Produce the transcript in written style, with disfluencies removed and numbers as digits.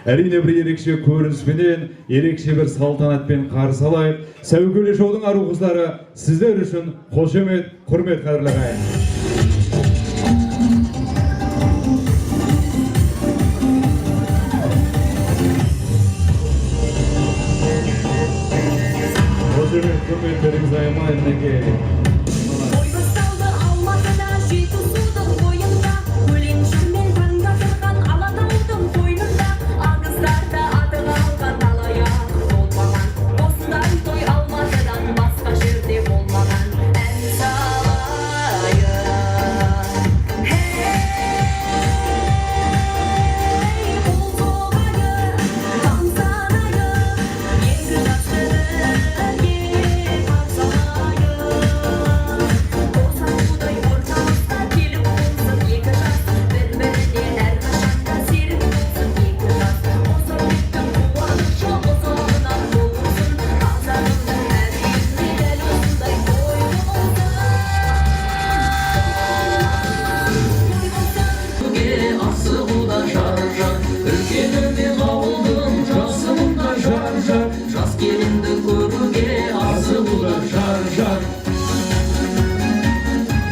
Әрине бір ерекше көрініспенен, ерекше бір салтанатпен қарсы алайық. Сәукеле шоудың ару қыздары сіздер үшін қошемет, құрмет қадірлі ағайын. Қошемет, құрметтеріңіз аямай мінекей. Жас келін